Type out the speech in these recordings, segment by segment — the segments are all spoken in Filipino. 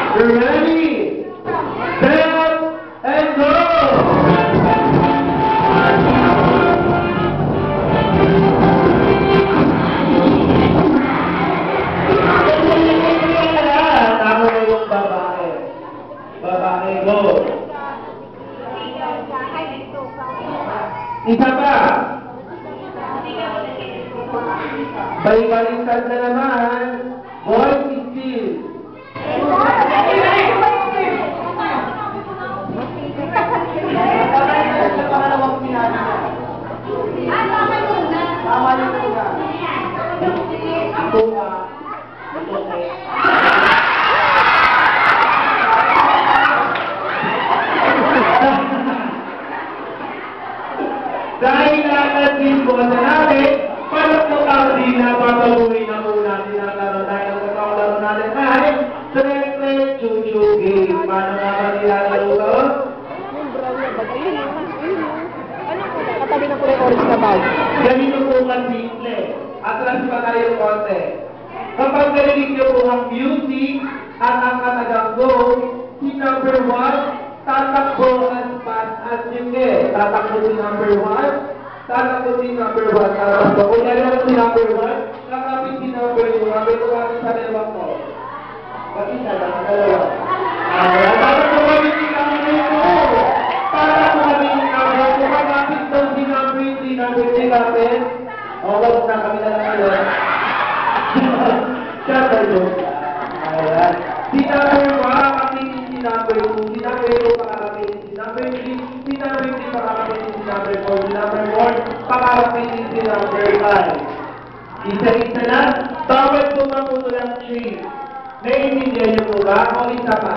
Ready, set, and go! Tama na yung babae. Babae, go! Isa pa! Balik-baliktad na naman. Boy, still. Dahil nakasin po sa natin, para po tayo din na papabuhin na po natin ang laro dahil ang laro natin ay Tretre Chuchu Game. Paano nga ba nilalaro ko? Ano po? Katabi na po yung orange na bag. Ganito po simple. Atras pa tayo konti. Kapag narinig niyo po ang music at ang katagang go, si number 1, tatakbo as fast as you can. Tatakbo si number 1, tatakbo si number 1, tatakbo. Kung nalala si number 1, kakapit si number 2, kapit ko kami sa dalawa ko. Mag-isa lang, dalawa. Tatakbo kami si number 2. Tatakbo kami si number 2. Kakapit daw si number 3, number 3 kapit. O, wag na kami na lang ulit. Siya tayo. Ayan. Si number 1, kakapit si number 2. Si number 2, pakakapit si number 3. Si number 3, pakakapit si number 4. Si number 4, pakakapit si number 5. Isa-isa na. Bawal po maputo ng 3. Naiintindihan niyo po ba? O isa pa?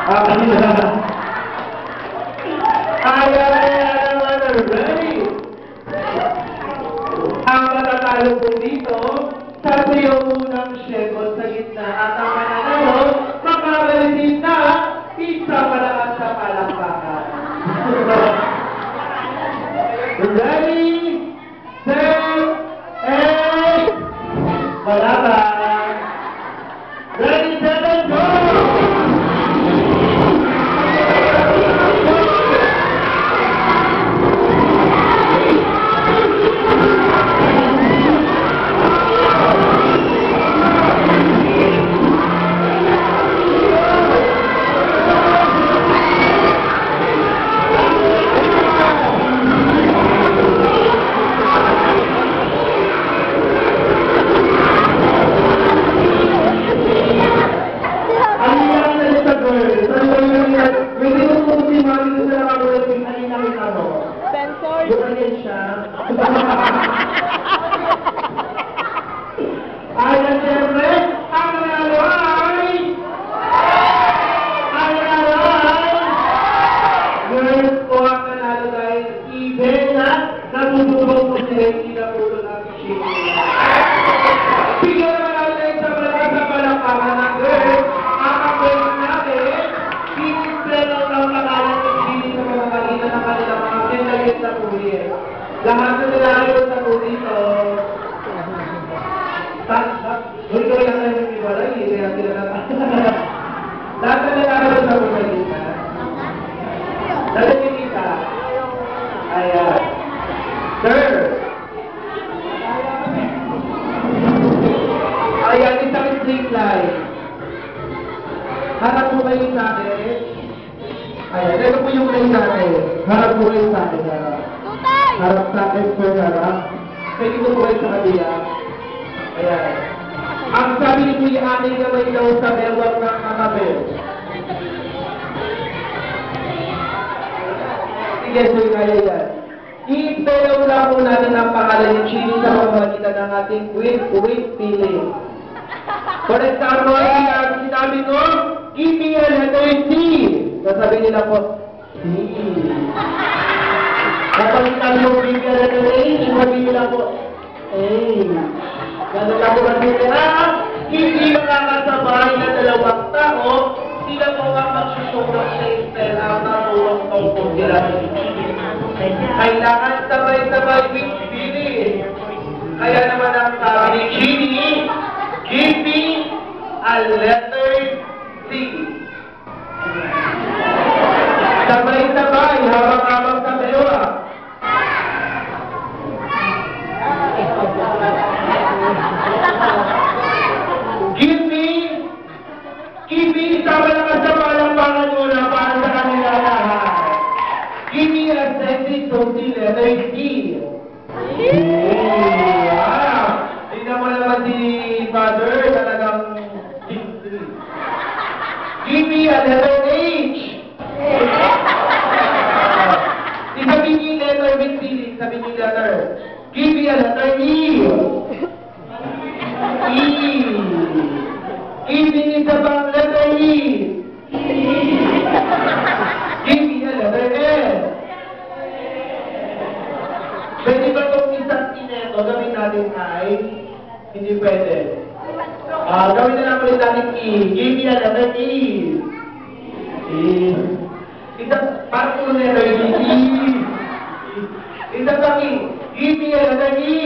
Ayan naman. Ready? Ang matatalo po dito, sa tuyo unang shekot sa gitna at ang mananalo, makakalitin na isa malakas sa palakpakan. Ready, set, and malakas. Ready, set, and go! Ayan, siyempre, ang nanalo ay girls po ang nanalo dahil even na natutulong po sila hindi na po ito natin. Bigyan naman natin sa palakpakan ng girls, ang kapwede natin, sinisplay lang ang kakalan ng sili sa mga kanina ng kanilang mga kinagit na pulir. Lahat na nilalaro sa po dito. Uy, ko lang tayo ng iwalay, kaya sila na. Lahat na nilalaro sa po kanina. Dali niyo kita. Ayan. Sir. Ayan, isang straight line. Harap po kayo sa akin. Ayan, ito po yung line natin. Harap po kayo sa akin. Harap sa akin, sir, harap. Pwede ko po kayo sa kabila. Ayan. Ang sabi ni Kuya Ani naman daw sa bewang ng kakabel. Sige, sir, kaya yan. I-spell lang po natin ang pangalan ni Chini sa pamamagitan ng ating quick feeling. For example, sinabi ko, give me a letter C. Sasabi nila po, C. Kapag sinabi mo, give me a letter A, sasabi nila po, A. Ganun lang po kasi nila, hindi makakasabay na dalawang tao, sila po ang magsusunog sa spell out na tulong tungkol sila. Kailangan sabay-sabay with feeling. Kaya naman ang sabi ni Chini, give me a letter a letter H. Isabi niyo yung letter with feeling. Sabi niyo yung letter. Give me a letter E. E. Give me isa pang letter E. Give me a letter S. Pwede ba itong isang ineto gawin natin ay? Hindi pwede. Gawin na lang ulit natin E. Give me a letter E. E. Isang, parang puro letter E. Isang pang E. Give me a letter E.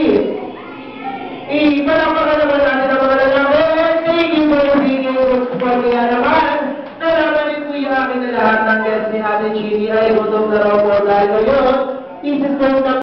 E. Palapakan naman natin ang mga lalaki. Thank you for your video. Kaya naman, nalaman ni Kuya akin na lahat ng guest ni Ate Chini ay gutom na raw po dahil ngayon. This is